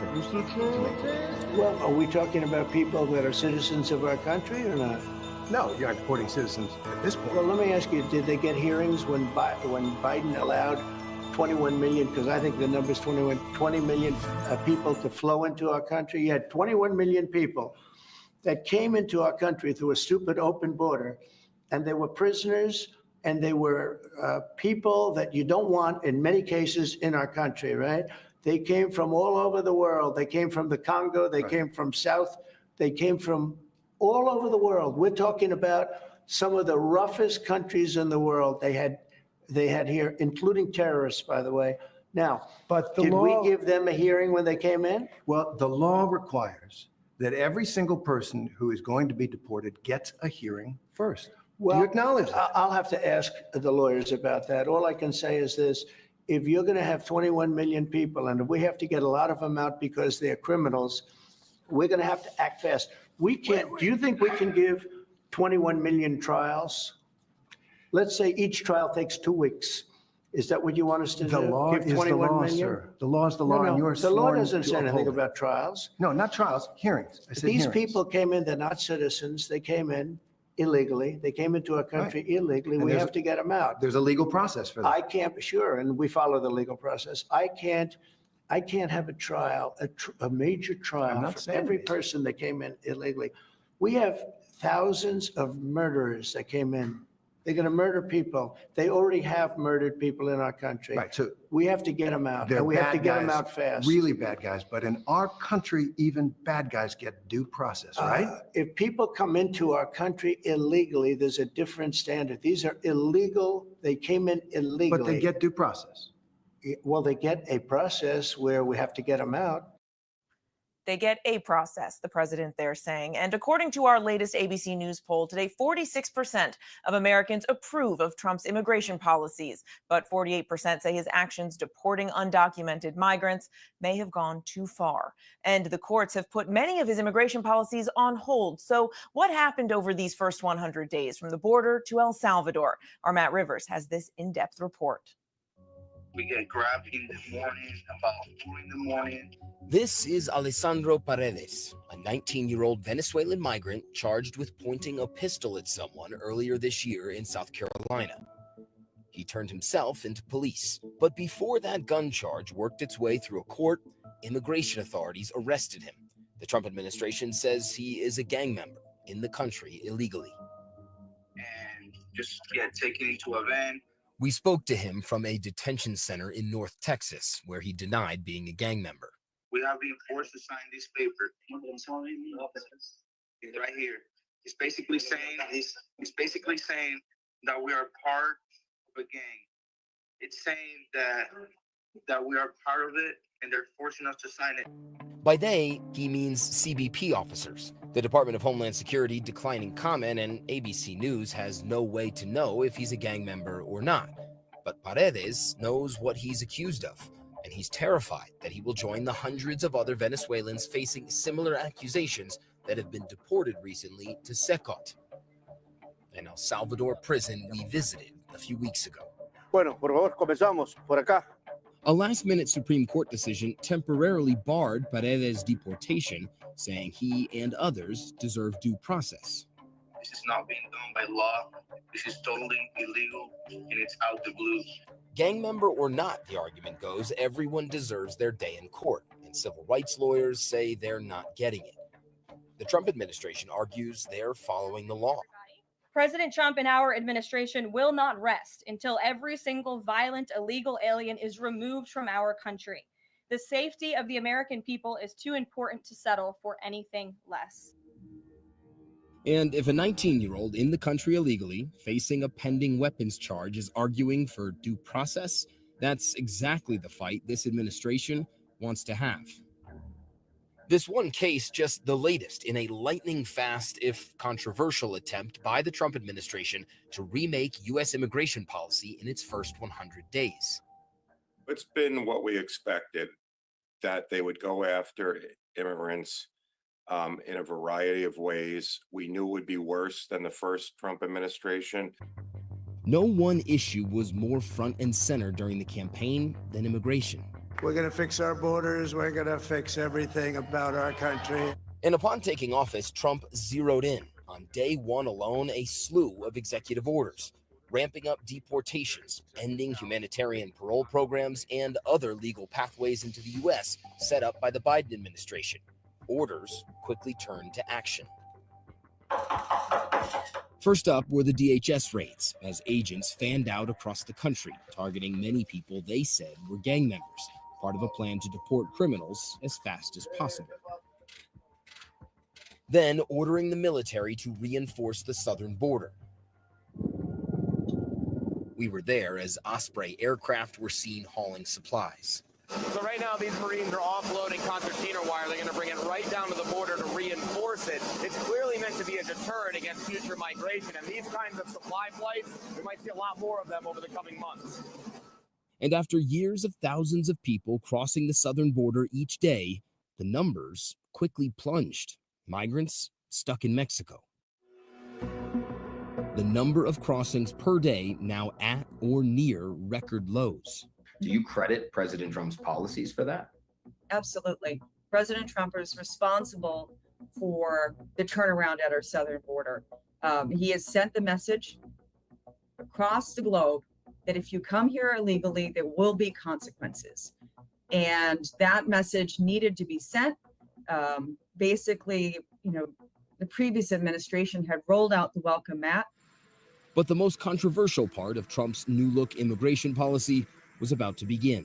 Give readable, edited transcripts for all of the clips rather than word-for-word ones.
first. Well, are we talking about people that are citizens of our country or not? No, you're not deporting citizens at this point. Well, let me ask you, did they get hearings when Biden allowed 21 million, because I think the number is 20 million people to flow into our country? You had 21 million people that came into our country through a stupid open border, and they were prisoners, and they were people that you don't want in many cases in our country, right? They came from all over the world. They came from the Congo. They came from South. They came from all over the world. We're talking about some of the roughest countries in the world they had here, including terrorists, by the way. Now, but did we give them a hearing when they came in? Well, the law requires that every single person who is going to be deported gets a hearing first. Well, do you acknowledge that? I'll have to ask the lawyers about that. All I can say is this. If you're going to have 21 million people, and if we have to get a lot of them out because they're criminals, we're going to have to act fast. We can't. Do you think we can give 21 million trials? Let's say each trial takes 2 weeks. Is that what you want us to do? The law give is 21 the law, million? Sir. The law is the law, and you're the law doesn't say anything it. About trials. No, not trials, hearings. I said These hearings. people came in, they're not citizens. They came in illegally. They came into our country illegally. And we have to get them out. There's a legal process for that. I can't, sure, and we follow the legal process. I can't have a trial, a major trial for every person that came in illegally. We have thousands of murderers that came in. They're going to murder people. They already have murdered people in our country. Right. So we have to get them out, and we have to get them out fast. Really bad guys. But in our country, even bad guys get due process, right? If people come into our country illegally, there's a different standard. These are illegal. They came in illegally. But they get due process. Well, they get a process where we have to get them out. They get a process, the president there saying. And according to our latest ABC News poll today, 46% of Americans approve of Trump's immigration policies, but 48% say his actions deporting undocumented migrants may have gone too far. And the courts have put many of his immigration policies on hold. So what happened over these first 100 days from the border to El Salvador? Our Matt Rivers has this in-depth report. We get grabbed in the morning, about 4 in the morning. This is Alessandro Paredes, a 19-year-old Venezuelan migrant charged with pointing a pistol at someone earlier this year in South Carolina. He turned himself into police, but before that gun charge worked its way through a court, immigration authorities arrested him. The Trump administration says he is a gang member in the country illegally. And just get taken into a van. We spoke to him from a detention center in North Texas, where he denied being a gang member. We have been forced to sign this paper. It's right here. It's basically saying that we are part of a gang. It's saying that we are part of it, and they're forcing us to sign it. By they, he means CBP officers. The Department of Homeland Security declining comment, and ABC News has no way to know if he's a gang member or not. But Paredes knows what he's accused of, and he's terrified that he will join the hundreds of other Venezuelans facing similar accusations that have been deported recently to Secot, an El Salvador prison we visited a few weeks ago. Bueno, por favor, comenzamos por acá. A last-minute Supreme Court decision temporarily barred Paredes' deportation, saying he and others deserve due process. This is not being done by law. This is totally illegal, and it's out the blue. Gang member or not, the argument goes, everyone deserves their day in court, and civil rights lawyers say they're not getting it. The Trump administration argues they're following the law. President Trump and our administration will not rest until every single violent, illegal alien is removed from our country. The safety of the American people is too important to settle for anything less. And if a 19-year-old in the country illegally, facing a pending weapons charge, is arguing for due process, that's exactly the fight this administration wants to have. This one case just the latest in a lightning-fast, if controversial, attempt by the Trump administration to remake U.S. immigration policy in its first 100 days. It's been what we expected, that they would go after immigrants in a variety of ways. We knew it would be worse than the first Trump administration. No one issue was more front and center during the campaign than immigration. We're going to fix our borders. We're going to fix everything about our country. And upon taking office, Trump zeroed in on day one alone a slew of executive orders, ramping up deportations, ending humanitarian parole programs, and other legal pathways into the U.S. set up by the Biden administration. Orders quickly turned to action. First up were the DHS raids, as agents fanned out across the country, targeting many people they said were gang members, part of a plan to deport criminals as fast as possible. Then ordering the military to reinforce the southern border. We were there as Osprey aircraft were seen hauling supplies. So right now, these Marines are offloading concertina wire. They're going to bring it right down to the border to reinforce it. It's clearly meant to be a deterrent against future migration. And these kinds of supply flights, we might see a lot more of them over the coming months. And after years of thousands of people crossing the southern border each day, the numbers quickly plunged. Migrants stuck in Mexico. The number of crossings per day now at or near record lows. Do you credit President Trump's policies for that? Absolutely. President Trump is responsible for the turnaround at our southern border. He has sent the message across the globe that if you come here illegally, there will be consequences. And that message needed to be sent. Basically, the previous administration had rolled out the welcome mat. But the most controversial part of Trump's new look immigration policy was about to begin.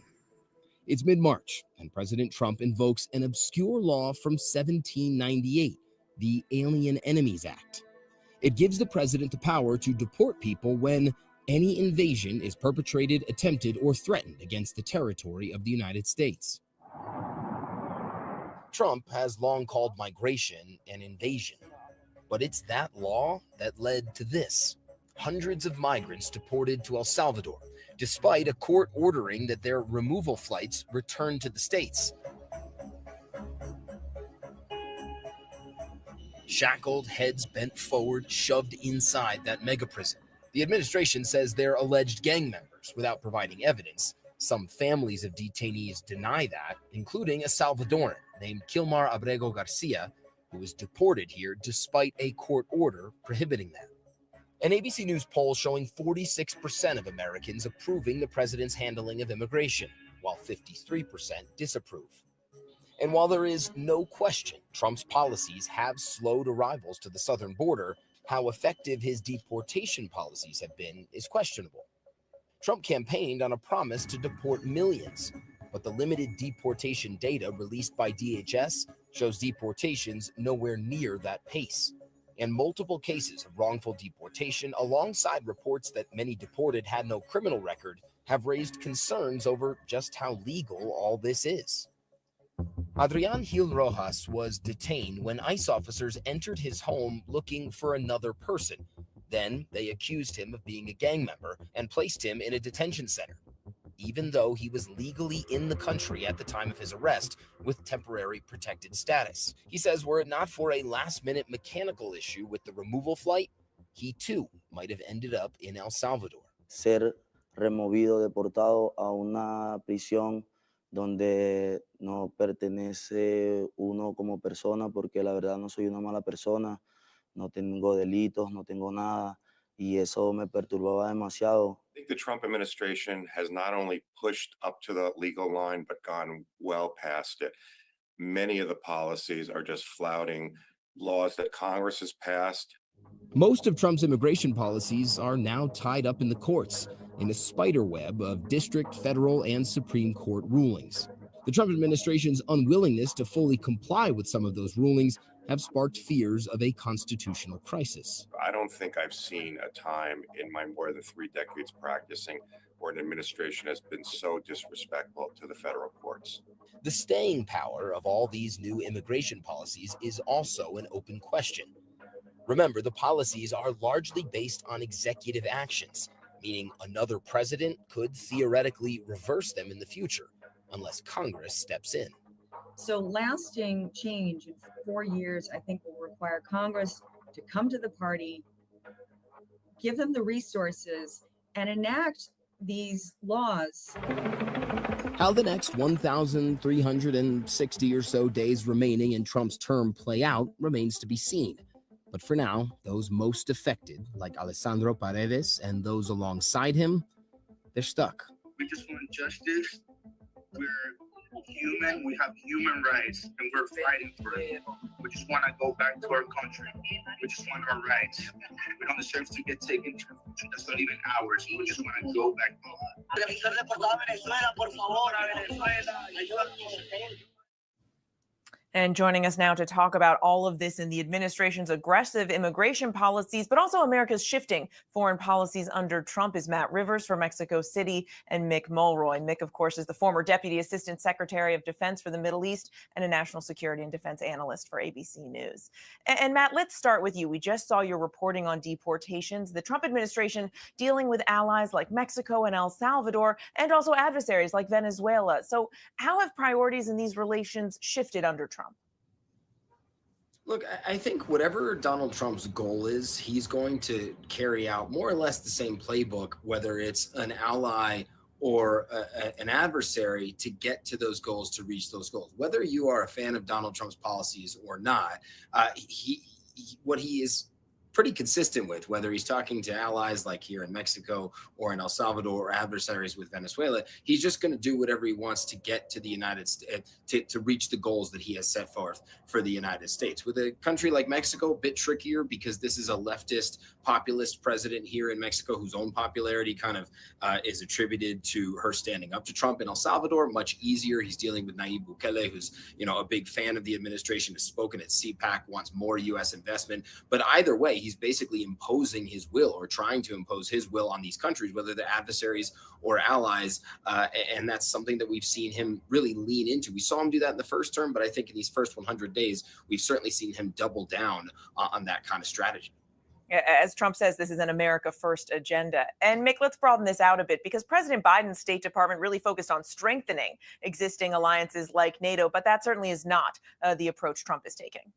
It's mid-March, and President Trump invokes an obscure law from 1798, the Alien Enemies Act. It gives the president the power to deport people when any invasion is perpetrated, attempted, or threatened against the territory of the United States. Trump has long called migration an invasion, but it's that law that led to this. Hundreds of migrants deported to El Salvador, despite a court ordering that their removal flights return to the States. Shackled, heads bent forward, shoved inside that mega prison. The administration says they're alleged gang members without providing evidence. Some families of detainees deny that, including a Salvadoran named Kilmar Abrego Garcia, who was deported here despite a court order prohibiting that. An ABC News poll showing 46% of Americans approving the president's handling of immigration, while 53% disapprove. And while there is no question Trump's policies have slowed arrivals to the southern border, how effective his deportation policies have been is questionable. Trump campaigned on a promise to deport millions, but the limited deportation data released by DHS shows deportations nowhere near that pace. And multiple cases of wrongful deportation, alongside reports that many deported had no criminal record, have raised concerns over just how legal all this is. Adrian Gil Rojas was detained when ICE officers entered his home looking for another person. Then they accused him of being a gang member and placed him in a detention center, even though he was legally in the country at the time of his arrest with temporary protected status. He says were it not for a last-minute mechanical issue with the removal flight, he too might have ended up in El Salvador. Ser removido, deportado a una prisión donde no pertenece uno como persona, porque la verdad no soy una mala persona, no tengo delitos, no tengo nada, y eso me perturbaba demasiado. I think the Trump administration has not only pushed up to the legal line, but gone well past it. Many of the policies are just flouting laws that Congress has passed. Most of Trump's immigration policies are now tied up in the courts in a spider web of district, federal, and Supreme Court rulings. The Trump administration's unwillingness to fully comply with some of those rulings have sparked fears of a constitutional crisis. I don't think I've seen a time in my more than 3 decades practicing where an administration has been so disrespectful to the federal courts. The staying power of all these new immigration policies is also an open question. Remember, the policies are largely based on executive actions, meaning another president could theoretically reverse them in the future, unless Congress steps in. So lasting change in 4 years, I think, will require Congress to come to the party, give them the resources, and enact these laws How the next 1,360 or so days remaining in Trump's term play out remains to be seen. But for now, those most affected, like Alessandro Paredes and those alongside him, they're stuck. We just want justice. We're human. We have human rights, and we're fighting for it. We just want to go back to our country. We just want our rights. We don't deserve to get taken. That's not even ours. We just want to go back home. And joining us now to talk about all of this in the administration's aggressive immigration policies, but also America's shifting foreign policies under Trump, is Matt Rivers from Mexico City and Mick Mulroy. Mick, of course, is the former Deputy Assistant Secretary of Defense for the Middle East and a national security and defense analyst for ABC News. And Matt, let's start with you. We just saw your reporting on deportations. The Trump administration dealing with allies like Mexico and El Salvador, and also adversaries like Venezuela. So how have priorities in these relations shifted under Trump? Look, I think whatever Donald Trump's goal is, he's going to carry out more or less the same playbook, whether it's an ally or an adversary, to get to those goals, to reach those goals. Whether you are a fan of Donald Trump's policies or not, what he is pretty consistent with, whether he's talking to allies like here in Mexico or in El Salvador, or adversaries with Venezuela, he's just going to do whatever he wants to get to the United States, to reach the goals that he has set forth for the United States. With a country like Mexico, a bit trickier, because this is a leftist populist president here in Mexico whose own popularity kind of is attributed to her standing up to Trump. In El Salvador, much easier. He's dealing with Nayib Bukele, who's a big fan of the administration, has spoken at CPAC, wants more U.S. investment. But either way, he's basically imposing his will, or trying to impose his will on these countries, whether they're adversaries or allies. And that's something that we've seen him really lean into. We saw him do that in the first term, but I think in these first 100 days, we've certainly seen him double down on that kind of strategy. As Trump says, this is an America First agenda. And Mick, let's broaden this out a bit, because President Biden's State Department really focused on strengthening existing alliances like NATO, but that certainly is not the approach Trump is taking.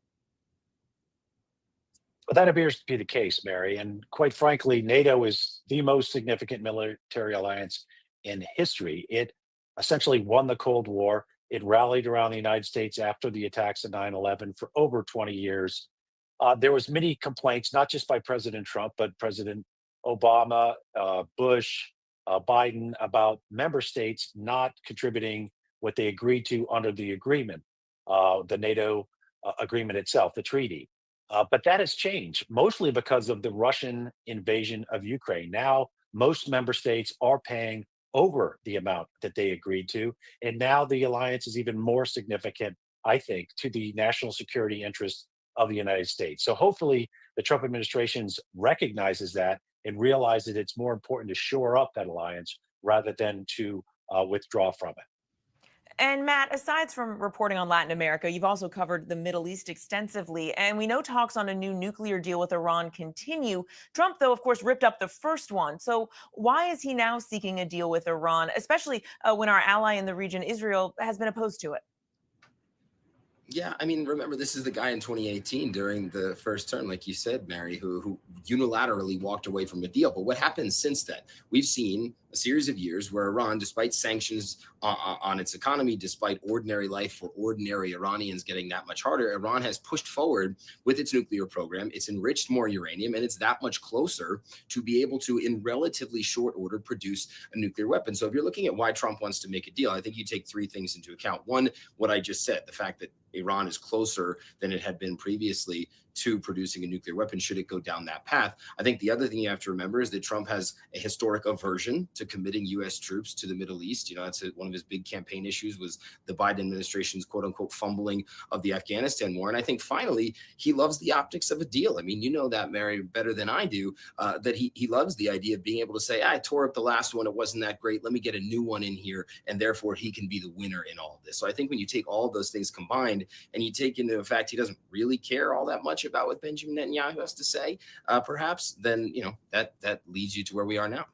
Well, that appears to be the case, Mary. And quite frankly, NATO is the most significant military alliance in history. It essentially won the Cold War. It rallied around the United States after the attacks of 9/11 for over 20 years. There was many complaints, not just by President Trump, but President Obama, Bush, Biden, about member states not contributing what they agreed to under the agreement, the NATO agreement itself, the treaty. But that has changed, mostly because of the Russian invasion of Ukraine. Now, most member states are paying over the amount that they agreed to. And now the alliance is even more significant, I think, to the national security interests of the United States. So hopefully the Trump administration recognizes that and realizes that it's more important to shore up that alliance rather than to withdraw from it. And Matt, aside from reporting on Latin America, you've also covered the Middle East extensively. And we know talks on a new nuclear deal with Iran continue. Trump, though, of course, ripped up the first one. So why is he now seeking a deal with Iran, especially when our ally in the region, Israel, has been opposed to it? Yeah, I mean, remember, this is the guy in 2018 during the first term, like you said, Mary, who unilaterally walked away from a deal. But what happened since then? We've seen a series of years where Iran, despite sanctions on its economy, despite ordinary life for ordinary Iranians getting that much harder, Iran has pushed forward with its nuclear program. It's enriched more uranium, and it's that much closer to be able to, in relatively short order, produce a nuclear weapon. So if you're looking at why Trump wants to make a deal, I think you take three things into account. One, what I just said, the fact that Iran is closer than it had been previously to producing a nuclear weapon should it go down that path. I think the other thing you have to remember is that Trump has a historic aversion to committing U.S. troops to the Middle East. That's one of his big campaign issues, was the Biden administration's quote unquote fumbling of the Afghanistan war. And I think finally, he loves the optics of a deal. I mean, you know that, Mary, better than I do, that he loves the idea of being able to say, I tore up the last one. It wasn't that great. Let me get a new one in here. And therefore he can be the winner in all of this. So I think when you take all of those things combined and you take into effect, he doesn't really care all that much about what Benjamin Netanyahu has to say, perhaps, then, that leads you to where we are now.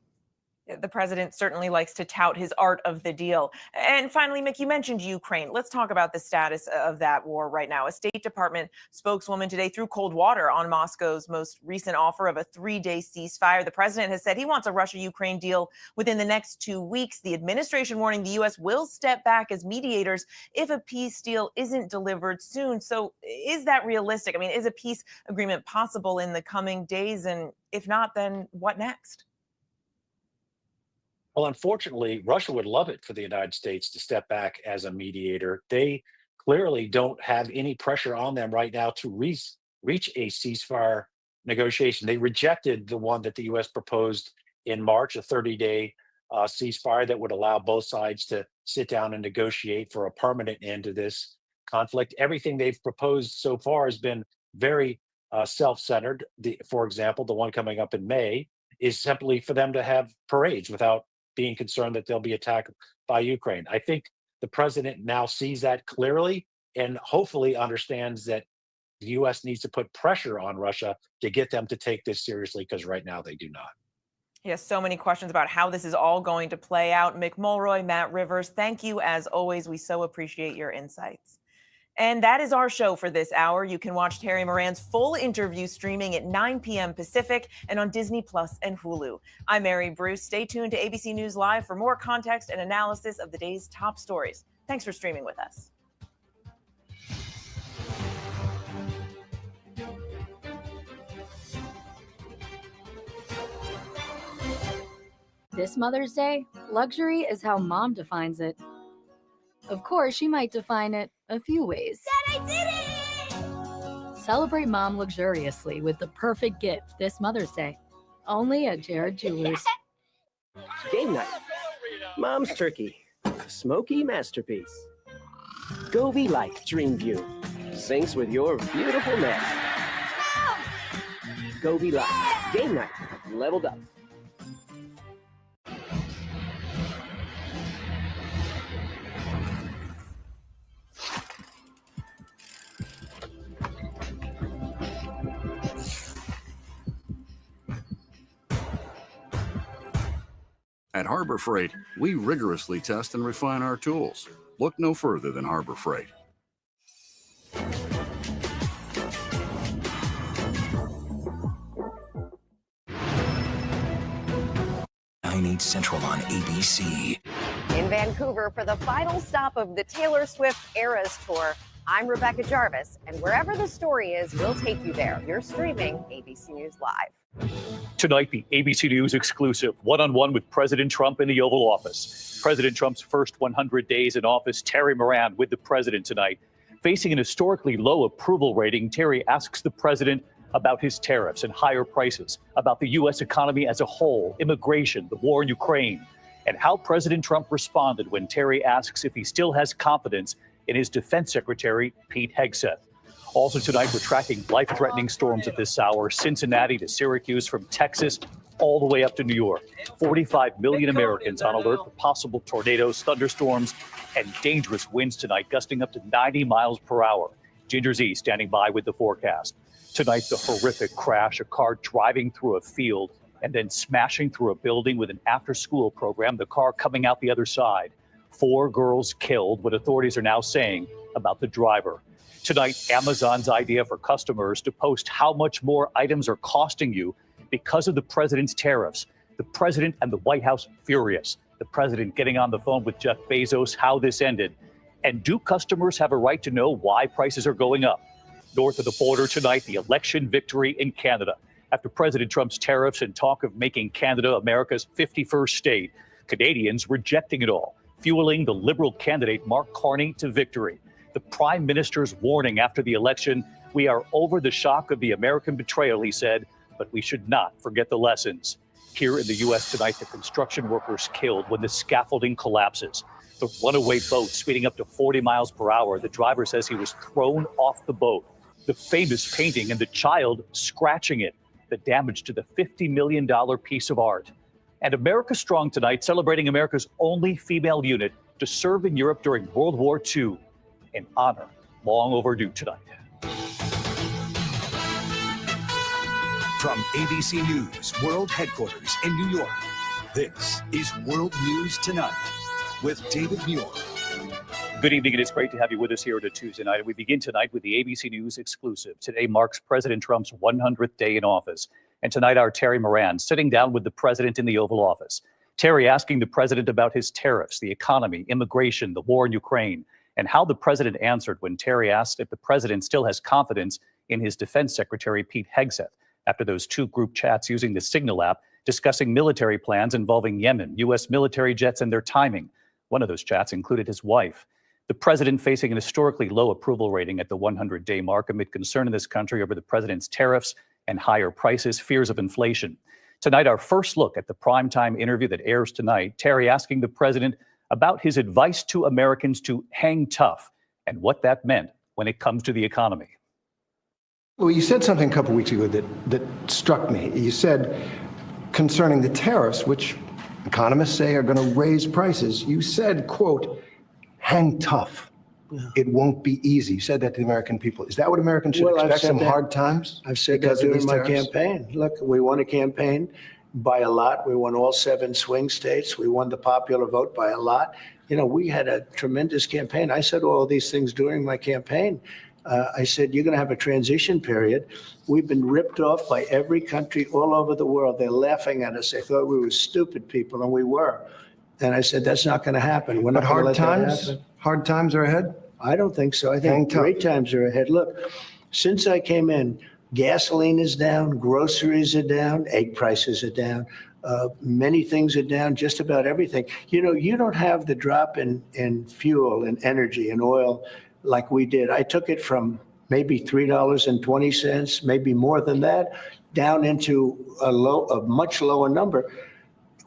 The president certainly likes to tout his art of the deal. And finally, Mick, you mentioned Ukraine. Let's talk about the status of that war right now. A State Department spokeswoman today threw cold water on Moscow's most recent offer of a 3-day ceasefire. The president has said he wants a Russia-Ukraine deal within the next 2 weeks. The administration warning the U.S. will step back as mediators if a peace deal isn't delivered soon. So is that realistic? I mean, is a peace agreement possible in the coming days? And if not, then what next? Well, unfortunately, Russia would love it for the United States to step back as a mediator. They clearly don't have any pressure on them right now to reach a ceasefire negotiation. They rejected the one that the U.S. proposed in March, a 30-day ceasefire that would allow both sides to sit down and negotiate for a permanent end to this conflict. Everything they've proposed so far has been very self-centered. For example, the one coming up in May is simply for them to have parades without being concerned that they'll be attacked by Ukraine. I think the president now sees that clearly and hopefully understands that the U.S. needs to put pressure on Russia to get them to take this seriously, because right now they do not. Yes, so many questions about how this is all going to play out. Mick Mulroy, Matt Rivers, thank you as always. We so appreciate your insights. And that is our show for this hour. You can watch Terry Moran's full interview streaming at 9 p.m. Pacific and on Disney Plus and Hulu. I'm Mary Bruce. Stay tuned to ABC News Live for more context and analysis of the day's top stories. Thanks for streaming with us. This Mother's Day, luxury is how Mom defines it. Of course, she might define it a few ways. Dad, I did it! Celebrate Mom luxuriously with the perfect gift this Mother's Day. Only at Jared Jewelers. Game night. Mom's turkey. A smoky masterpiece. Govee Light Dream View. Syncs with your beautiful neck. Govee Light. Game night. Leveled up. At Harbor Freight, we rigorously test and refine our tools. Look no further than Harbor Freight. Central on ABC. In Vancouver for the final stop of the Taylor Swift Eras Tour, I'm Rebecca Jarvis, and wherever the story is, we'll take you there. You're streaming ABC News Live. Tonight, the ABC News exclusive, one-on-one with President Trump in the Oval Office. President Trump's first 100 days in office, Terry Moran with the president tonight. Facing an historically low approval rating, Terry asks the president about his tariffs and higher prices, about the U.S. economy as a whole, immigration, the war in Ukraine, and how President Trump responded when Terry asks if he still has confidence in his defense secretary, Pete Hegseth. Also tonight, we're tracking life-threatening storms at this hour, Cincinnati to Syracuse, from Texas all the way up to New York. 45 million Americans on alert for possible tornadoes, thunderstorms, and dangerous winds tonight, gusting up to 90 miles per hour. Ginger Z standing by with the forecast. Tonight, the horrific crash, a car driving through a field and then smashing through a building with an after-school program, the car coming out the other side. 4 girls killed, what authorities are now saying about the driver. Tonight, Amazon's idea for customers to post how much more items are costing you because of the president's tariffs. The president and the White House furious. The president getting on the phone with Jeff Bezos, how this ended. And do customers have a right to know why prices are going up? North of the border tonight, the election victory in Canada. After President Trump's tariffs and talk of making Canada America's 51st state, Canadians rejecting it all, fueling the Liberal candidate Mark Carney to victory. The Prime Minister's warning after the election, we are over the shock of the American betrayal, he said, but we should not forget the lessons. Here in the U.S. tonight, the construction workers killed when the scaffolding collapses. The runaway boat speeding up to 40 miles per hour. The driver says he was thrown off the boat. The famous painting and the child scratching it. The damage to the $50 million piece of art. And America Strong tonight, celebrating America's only female unit to serve in Europe during World War II. An honor long overdue tonight. From ABC News World Headquarters in New York, This is World News Tonight with David Muir. Good evening, and it's great to have you with us here on a Tuesday night. We begin tonight with the ABC News exclusive. Today marks President Trump's 100th day in office. And tonight, our Terry Moran sitting down with the president in the Oval Office. Terry asking the president about his tariffs, the economy, immigration, the war in Ukraine, and how the president answered when Terry asked if the president still has confidence in his defense secretary, Pete Hegseth, after those two group chats using the Signal app discussing military plans involving Yemen, U.S. military jets, and their timing. One of those chats included his wife. The president facing an historically low approval rating at the 100-day mark amid concern in this country over the president's tariffs and higher prices, fears of inflation. Tonight, our first look at the primetime interview that airs tonight, Terry asking the president about his advice to Americans to hang tough and what that meant when it comes to the economy. Well, you said something a couple weeks ago that struck me. You said concerning the tariffs, which economists say are going to raise prices, you said, quote, hang tough. Yeah. It won't be easy. You said that to the American people. Is that what Americans should expect, some hard times? I've said that during my campaign. Look, we won a campaign by a lot. We won all 7 swing states. We won the popular vote by a lot. You know, we had a tremendous campaign. I said all these things during my campaign. I said, you're going to have a transition period. We've been ripped off by every country all over the world. They're laughing at us. They thought we were stupid people, and we were. And I said, that's not going to happen. We're not going to let that happen. Hard times are ahead? I don't think so. I think great times are ahead. Look, since I came in, gasoline is down, groceries are down, egg prices are down. Many things are down, just about everything. You know, you don't have the drop in fuel and energy and oil like we did. I took it from maybe $3.20, maybe more than that, down into a much lower number.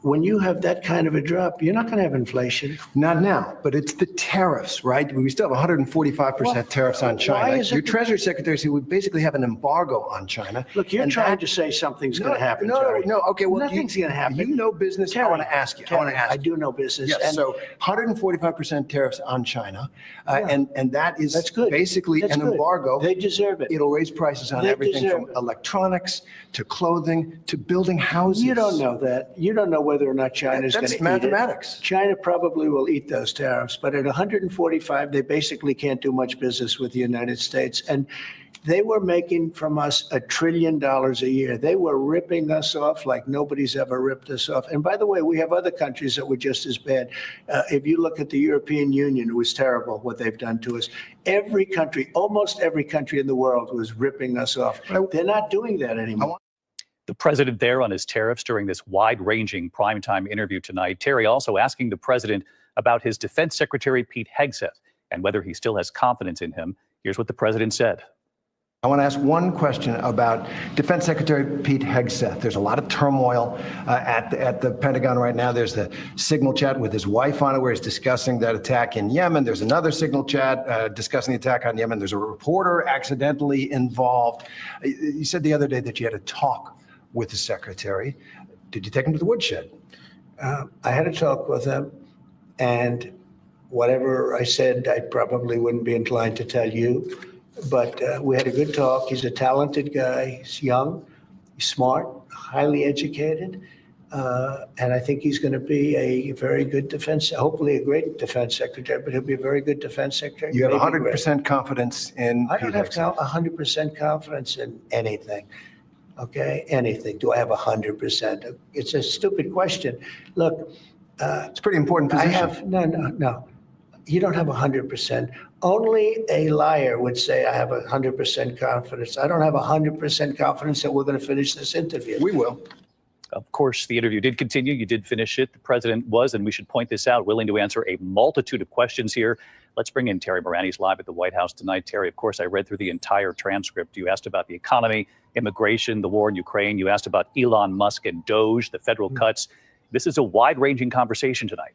When you have that kind of a drop, you're not going to have inflation. Not now, but it's the tariffs, right? We still have 145% tariffs on China. Your Treasury Secretary said we basically have an embargo on China. Look, you're trying to say something's going to happen, Terry. No, okay, well, nothing's going to happen. You know business. Terry, I want to ask you. I do know business. Yes, and so 145% tariffs on China, and that is basically an embargo. They deserve it. It'll raise prices on everything from electronics to clothing to building houses. You don't know that. You don't know whether or not China is going to eat it. That's mathematics. China probably will eat those tariffs, but at 145, they basically can't do much business with the United States. And they were making from us $1 trillion a year. They were ripping us off like nobody's ever ripped us off. And by the way, we have other countries that were just as bad. If you look at the European Union, it was terrible what they've done to us. Every country, almost every country in the world was ripping us off. They're not doing that anymore. The president there on his tariffs during this wide-ranging primetime interview tonight. Terry also asking the president about his defense secretary, Pete Hegseth, and whether he still has confidence in him. Here's what the president said. I want to ask one question about Defense Secretary Pete Hegseth. There's a lot of turmoil at the Pentagon right now. There's the Signal chat with his wife on it where he's discussing that attack in Yemen. There's another Signal chat discussing the attack on Yemen. There's a reporter accidentally involved. You said the other day that you had a talk with the secretary. Did you take him to the woodshed? I had a talk with him, and whatever I said, I probably wouldn't be inclined to tell you. But we had a good talk. He's a talented guy. He's young, he's smart, highly educated. And I think he's going to be a very good hopefully a great defense secretary, but he'll be a very good defense secretary. You have 100% confidence in I don't have 100% confidence in anything. Okay, anything. Do I have 100%? It's a stupid question. Look, it's a pretty important position. I have no. You don't have 100%. Only a liar would say I have 100% confidence. I don't have 100% confidence that we're going to finish this interview. We will. Of course, the interview did continue. You did finish it. The president was, and we should point this out, willing to answer a multitude of questions here. Let's bring in Terry Moran. He's live at the White House tonight. Terry, of course, I read through the entire transcript. You asked about the economy, immigration, the war in Ukraine. You asked about Elon Musk and Doge, the federal cuts. This is a wide-ranging conversation tonight.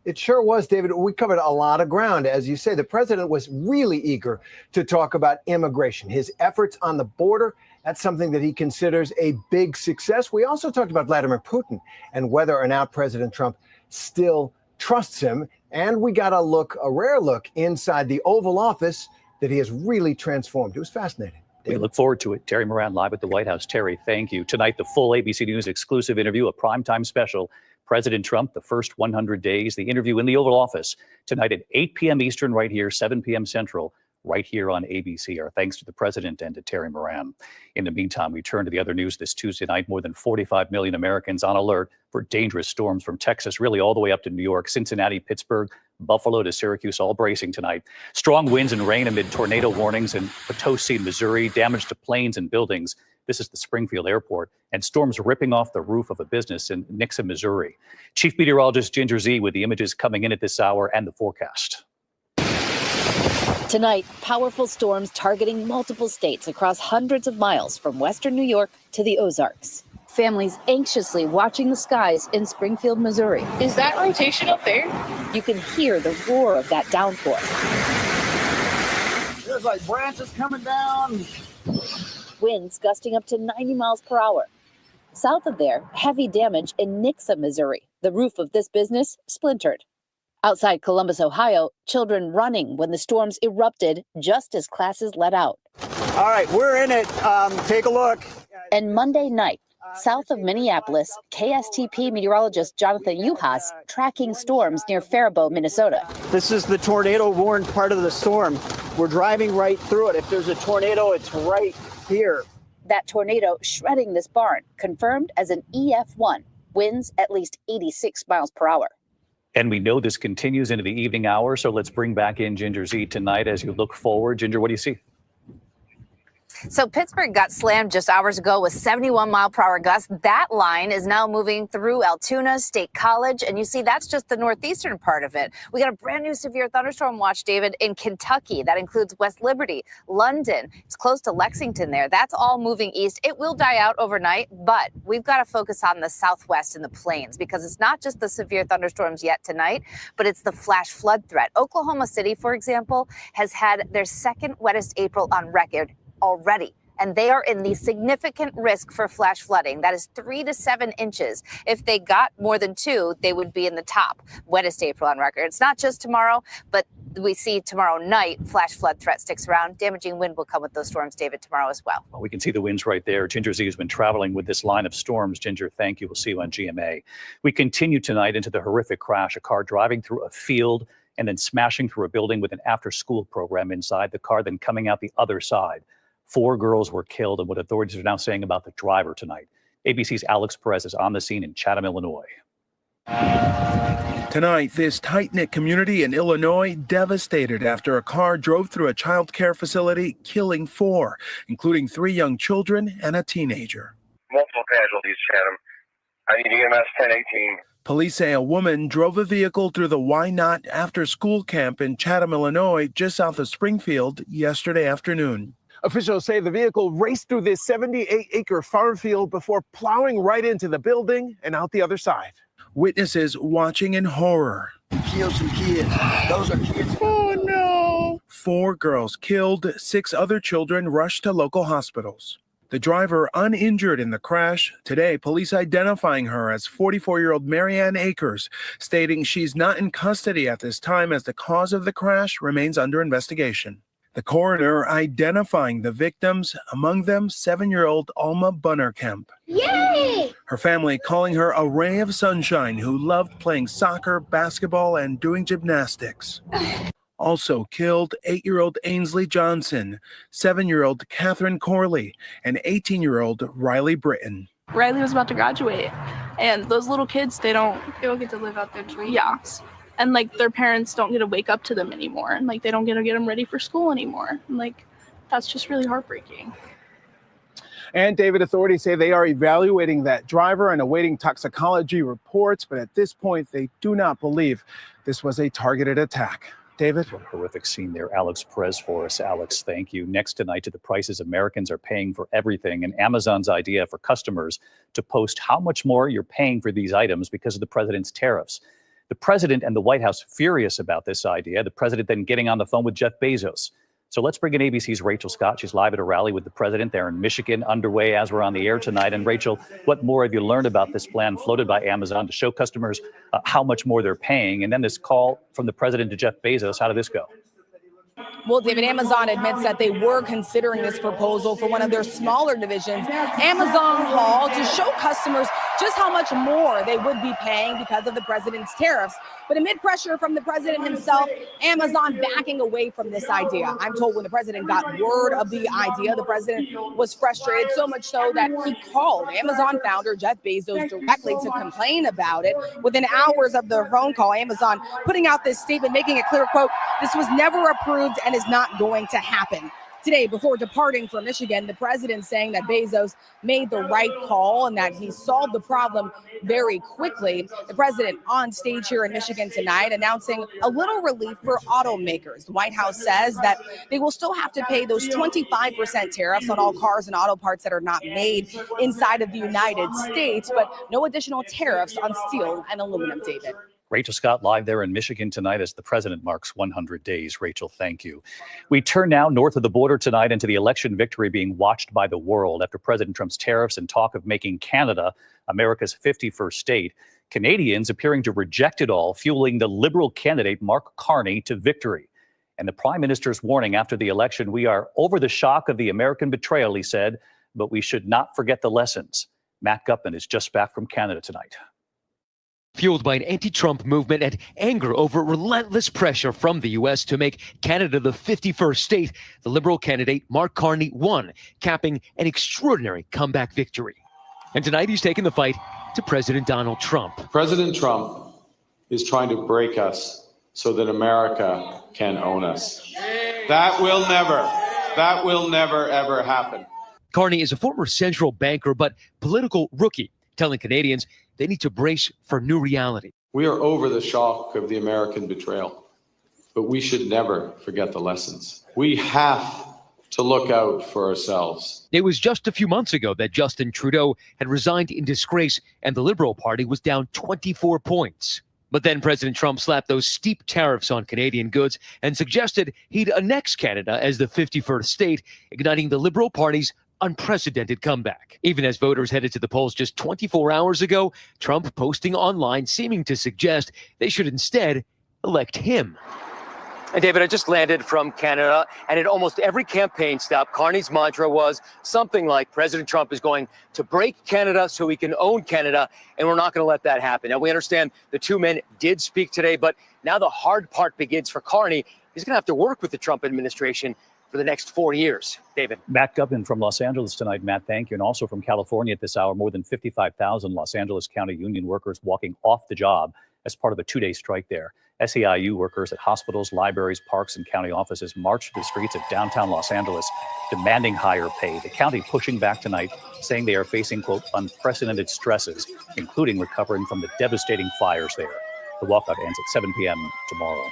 It sure was, David. We covered a lot of ground. As you say, the president was really eager to talk about immigration, his efforts on the border. That's something that he considers a big success. We also talked about Vladimir Putin and whether or not President Trump still trusts him. And we got a rare look inside the Oval Office that he has really transformed. It was fascinating. We look forward to it. Terry Moran live at the White House. Terry, thank you. Tonight, the full ABC News exclusive interview, a primetime special President Trump, the first 100 days, the interview in the Oval Office tonight at 8 p.m. Eastern, right here, 7 p.m. Central, right here on ABC. Our thanks to the president and to Terry Moran. In the meantime, we turn to the other news this Tuesday night. More than 45 million Americans on alert for dangerous storms from Texas, really all the way up to New York, Cincinnati, Pittsburgh, Buffalo to Syracuse, all bracing tonight. Strong winds and rain amid tornado warnings in Potosi, Missouri, damage to planes and buildings. This is the Springfield Airport, and storms ripping off the roof of a business in Nixa, Missouri. Chief Meteorologist Ginger Z with the images coming in at this hour and the forecast. Tonight, powerful storms targeting multiple states across hundreds of miles from western New York to the Ozarks. Families anxiously watching the skies in Springfield, Missouri. Is that rotation up there? You can hear the roar of that downpour. There's like branches coming down. Winds gusting up to 90 miles per hour. South of there, heavy damage in Nixa, Missouri. The roof of this business splintered. Outside Columbus, Ohio, children running when the storms erupted just as classes let out. All right, we're in it. Take a look. And Monday night, south of Minneapolis, KSTP meteorologist Jonathan Uhas tracking storms near Faribault, Minnesota. This is the tornado-warned part of the storm. We're driving right through it. If there's a tornado, it's right here. That tornado shredding this barn, confirmed as an EF1, winds at least 86 miles per hour. And we know this continues into the evening hours, so let's bring back in Ginger Z tonight as you look forward. Ginger, what do you see? So Pittsburgh got slammed just hours ago with 71-mile-per-hour gusts. That line is now moving through Altoona State College, and you see that's just the northeastern part of it. We got a brand new severe thunderstorm watch, David, in Kentucky. That includes West Liberty, London. It's close to Lexington there. That's all moving east. It will die out overnight, but we've got to focus on the southwest and the plains because it's not just the severe thunderstorms yet tonight, but it's the flash flood threat. Oklahoma City, for example, has had their second wettest April on record already, and they are in the significant risk for flash flooding. That is 3 to 7 inches. If they got more than 2, they would be in the top wettest April on record. It's not just tomorrow, but we see tomorrow night flash flood threat sticks around. Damaging wind will come with those storms, David, tomorrow as well. We can see the winds right there. Ginger Z has been traveling with this line of storms. Ginger, thank you. We'll see you on GMA. We continue tonight into the horrific crash, a car driving through a field and then smashing through a building with an after-school program inside the car, then coming out the other side. 4 girls were killed, and what authorities are now saying about the driver tonight. ABC's Alex Perez is on the scene in Chatham, Illinois. Tonight, this tight-knit community in Illinois devastated after a car drove through a child care facility, killing 4, including 3 young children and a teenager. Multiple casualties, Chatham. I need EMS 1018. Police say a woman drove a vehicle through the Why Not after-school camp in Chatham, Illinois, just south of Springfield, yesterday afternoon. Officials say the vehicle raced through this 78-acre farm field before plowing right into the building and out the other side. Witnesses watching in horror. Kill some kids. Those are kids. Oh, no. 4 girls killed, 6 other children rushed to local hospitals. The driver uninjured in the crash. Today, police identifying her as 44-year-old Marianne Akers, stating she's not in custody at this time as the cause of the crash remains under investigation. The coroner identifying the victims, among them 7-year-old Alma Bunnerkemp. Yay! Her family calling her a ray of sunshine who loved playing soccer, basketball, and doing gymnastics. Also killed 8-year-old Ainsley Johnson, 7-year-old Catherine Corley, and 18-year-old Riley Britton. Riley was about to graduate, and those little kids, they don't get to live out their dreams. Yeah. And like their parents don't get to wake up to them anymore, and like they don't get to get them ready for school anymore. And like that's just really heartbreaking. And David, authorities say they are evaluating that driver and awaiting toxicology reports, but at this point they do not believe this was a targeted attack. David? What a horrific scene there. Alex Perez for us. Alex, thank you. Next tonight to the prices Americans are paying for everything and Amazon's idea for customers to post how much more you're paying for these items because of the president's tariffs. The president and the White House furious about this idea. The president then getting on the phone with Jeff Bezos. So let's bring in ABC's Rachel Scott. She's live at a rally with the president there in Michigan, underway as we're on the air tonight. And Rachel, what more have you learned about this plan floated by Amazon to show customers how much more they're paying? And then this call from the president to Jeff Bezos. How did this go? Well, David, Amazon admits that they were considering this proposal for one of their smaller divisions, Amazon Haul, to show customers just how much more they would be paying because of the president's tariffs. But amid pressure from the president himself, Amazon backing away from this idea. I'm told when the president got word of the idea, the president was frustrated, so much so that he called Amazon founder Jeff Bezos directly to complain about it. Within hours of the phone call, Amazon putting out this statement, making it clear, quote, "This was never approved and is not going to happen." Today, before departing for Michigan, the president saying that Bezos made the right call and that he solved the problem very quickly. The president on stage here in Michigan tonight announcing a little relief for automakers. The White House says that they will still have to pay those 25% tariffs on all cars and auto parts that are not made inside of the United States, but no additional tariffs on steel and aluminum, David. Rachel Scott live there in Michigan tonight as the president marks 100 days. Rachel, thank you. We turn now north of the border tonight into the election victory being watched by the world after President Trump's tariffs and talk of making Canada America's 51st state. Canadians appearing to reject it all, fueling the Liberal candidate Mark Carney to victory. And the Prime Minister's warning after the election, "We are over the shock of the American betrayal," he said, "but we should not forget the lessons." Matt Gutman is just back from Canada tonight. Fueled by an anti-Trump movement and anger over relentless pressure from the U.S. to make Canada the 51st state, the Liberal candidate Mark Carney won, capping an extraordinary comeback victory. And tonight he's taken the fight to President Donald Trump. President Trump is trying to break us so that America can own us. That will never, ever happen. Carney is a former central banker but political rookie, telling Canadians they need to brace for new reality. We are over the shock of the American betrayal, but we should never forget the lessons. We have to look out for ourselves. It was just a few months ago that Justin Trudeau had resigned in disgrace and the Liberal Party was down 24 points. But then President Trump slapped those steep tariffs on Canadian goods and suggested he'd annex Canada as the 51st state, igniting the Liberal Party's unprecedented comeback. Even as voters headed to the polls just 24 hours ago, Trump posting online seeming to suggest they should instead elect him. And David, I just landed from Canada, and at almost every campaign stop, Carney's mantra was something like President Trump is going to break Canada so we can own Canada, and we're not going to let that happen. Now, we understand the two men did speak today, but now the hard part begins for Carney. He's going to have to work with the Trump administration for the next 4 years. David. Matt Gutman from Los Angeles tonight. Matt, thank you. And also from California at this hour, more than 55,000 Los Angeles County union workers walking off the job as part of a two-day strike there. SEIU workers at hospitals, libraries, parks, and county offices marched to the streets of downtown Los Angeles demanding higher pay. The county pushing back tonight, saying they are facing, quote, unprecedented stresses, including recovering from the devastating fires there. The walkout ends at 7 p.m. tomorrow.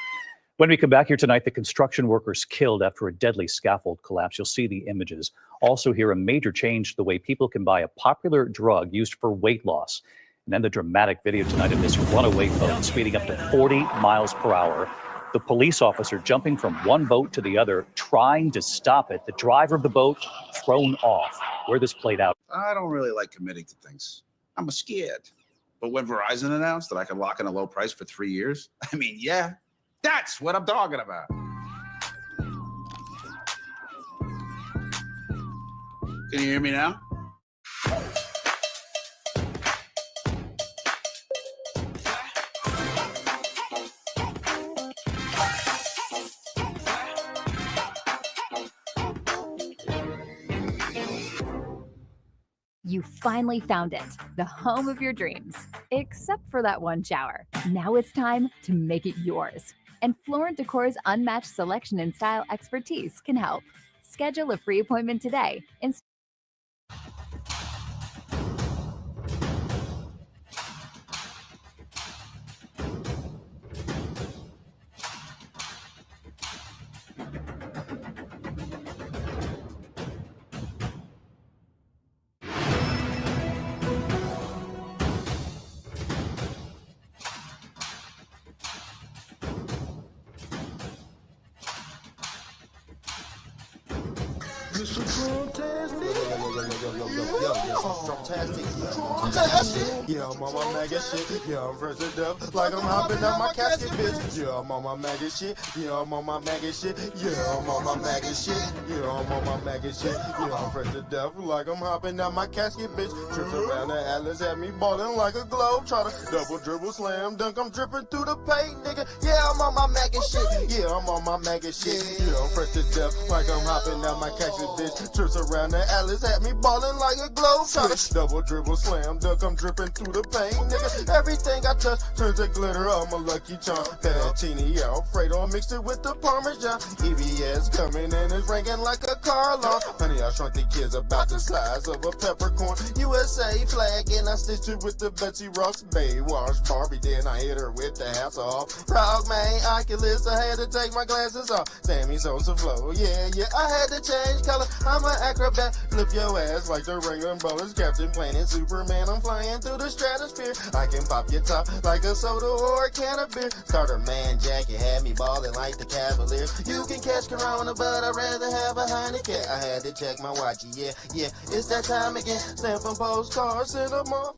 When we come back here tonight, the construction workers killed after a deadly scaffold collapse. You'll see the images. Also hear a major change to the way people can buy a popular drug used for weight loss. And then the dramatic video tonight of this runaway boat speeding up to 40 miles per hour. The police officer jumping from one boat to the other, trying to stop it. The driver of the boat thrown off. Where this played out. I don't really like committing to things. I'm scared. But when Verizon announced that I could lock in a low price for 3 years, I mean, yeah. That's what I'm talking about. Can you hear me now? You finally found it, the home of your dreams, except for that one shower. Now it's time to make it yours. And Floor & Decor's unmatched selection and style expertise can help. Schedule a free appointment today. Trumptastic. Yeah, I'm on my MAGA shit. Yeah, I'm fresh to death. Like I'm hopping out my casket, bitch. Yeah, I'm on my MAGA shit. Yeah, I'm on my MAGA shit. Yeah, I'm on my MAGA shit. Yeah, I'm on my MAGA shit. Yeah, I'm fresh to death. Like I'm hopping out my casket, bitch. Trips around the Atlas had me ballin' like a globe. Try to double dribble, slam dunk. I'm dripping through the paint, nigga. Yeah, I'm on my MAGA shit. Yeah, I'm on my MAGA shit. Yeah, I'm fresh to death. Like I'm hopping out my casket, bitch. Trips around the Atlas had me ballin' like a globe. Try to double dribble, slam dunk. I'm dripping through the paint, nigga. Everything I touch turns to glitter. I'm a lucky charm. Fettuccine Alfredo mixed it with the Parmesan. EBS coming in and ringing like a car alarm. Honey, I shrunk the kids about the size of a peppercorn. USA flag and I stitched it with the Betsy Ross Baywatch Barbie. Then I hit her with the hats off. Proud man, Oculus, I had to take my glasses off. Sammy Sosa flow, yeah, I had to change color. I'm an acrobat, flip your ass like the Ringling Brothers. Captain Planet, Superman, I'm flying through the stratosphere. I can pop your top like a soda or a can of beer. Starter man jacket had me ballin' like the Cavaliers. You can catch Corona, but I'd rather have a Heineken. I had to check my watch, yeah, it's that time again. Stampin' postcards, send them off.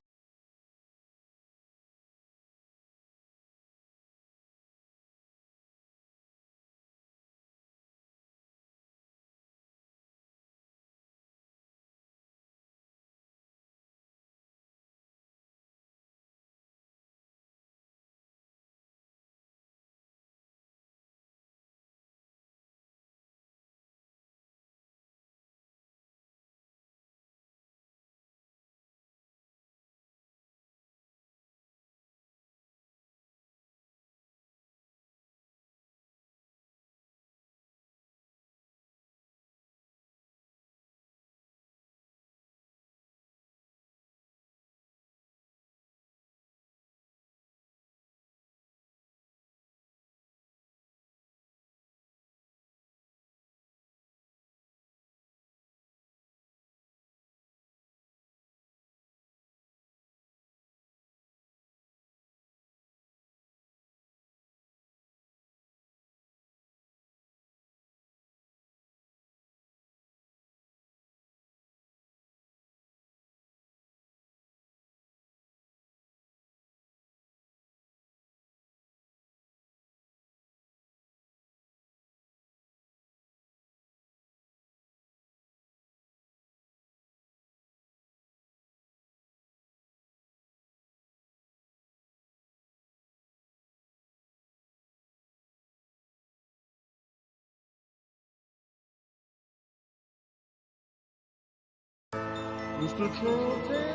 Mr. Trumptastic.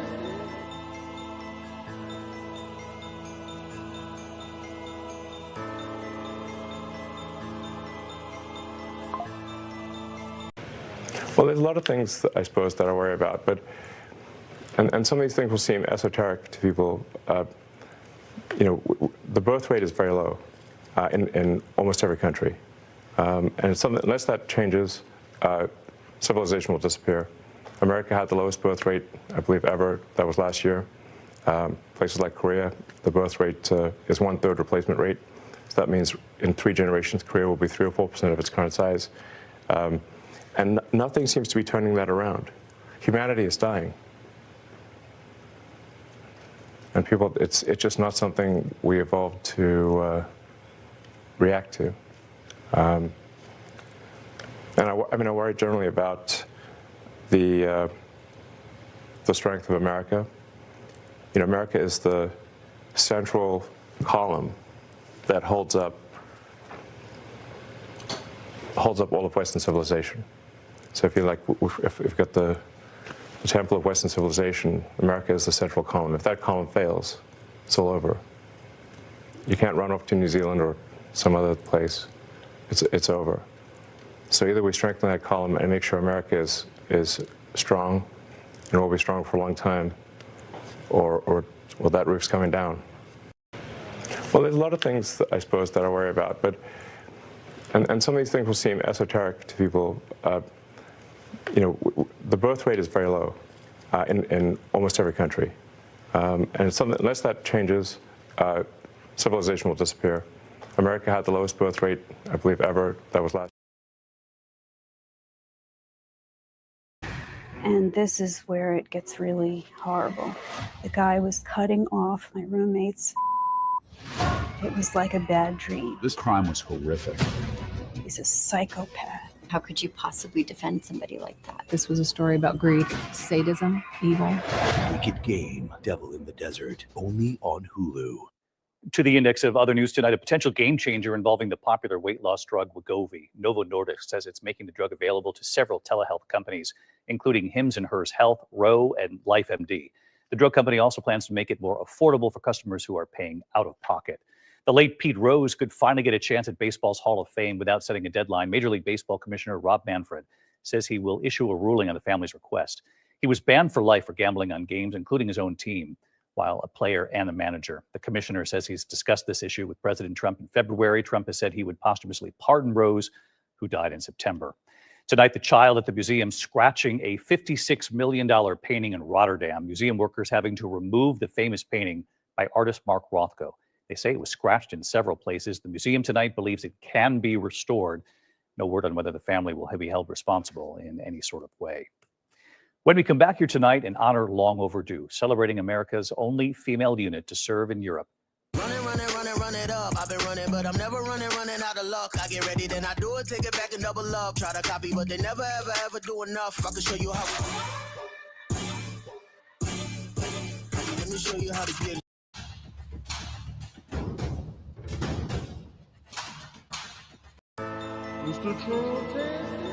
Well, there's a lot of things, I suppose, that I worry about, but and some of these things will seem esoteric to people. The birth rate is very low in almost every country, and it's something, unless that changes, civilization will disappear. America had the lowest birth rate, I believe, ever. That was last year. Places like Korea, the birth rate is 1/3 replacement rate. So that means in 3 generations, Korea will be 3 or 4% of its current size. And nothing seems to be turning that around. Humanity is dying. And people, it's just not something we evolved to react to. And I worry generally about the strength of America. America is the central column that holds up all of Western civilization. So if you've got the temple of Western civilization, America is the central column. If that column fails, it's all over. You can't run off to New Zealand or some other place. It's over. So either we strengthen that column and make sure America is strong and will be strong for a long time, or that roof's coming down. Well, there's a lot of things, I suppose, that I worry about, but and some of these things will seem esoteric to people. The birth rate is very low in almost every country, and it's something, unless that changes, civilization will disappear. America had the lowest birth rate, I believe, ever. That was last And this is where it gets really horrible. The guy was cutting off my roommate's. It was like a bad dream. This crime was horrific. He's a psychopath. How could you possibly defend somebody like that? This was a story about greed, sadism, evil. Wicked Game, Devil in the Desert, only on Hulu. To the index of other news tonight, a potential game changer involving the popular weight loss drug Wegovy. Novo Nordisk says it's making the drug available to several telehealth companies, including Hims & Hers Health, Ro, and LifeMD. The drug company also plans to make it more affordable for customers who are paying out of pocket. The late Pete Rose could finally get a chance at baseball's Hall of Fame without setting a deadline. Major League Baseball Commissioner Rob Manfred says he will issue a ruling on the family's request. He was banned for life for gambling on games, including his own team, while a player and a manager. The commissioner says he's discussed this issue with President Trump in February. Trump has said he would posthumously pardon Rose, who died in September. Tonight, the child at the museum scratching a $56 million painting in Rotterdam. Museum workers having to remove the famous painting by artist Mark Rothko. They say it was scratched in several places. The museum tonight believes it can be restored. No word on whether the family will be held responsible in any sort of way. When we come back here tonight, an honor long overdue, celebrating America's only female unit to serve in Europe. Run it up. I've been running, but I'm never running out of luck. I get ready, then I do it, take it back and double up. Try to copy, but they never, ever do enough. I can show you how. Let me show you how to get it. Mr. Trumptastic.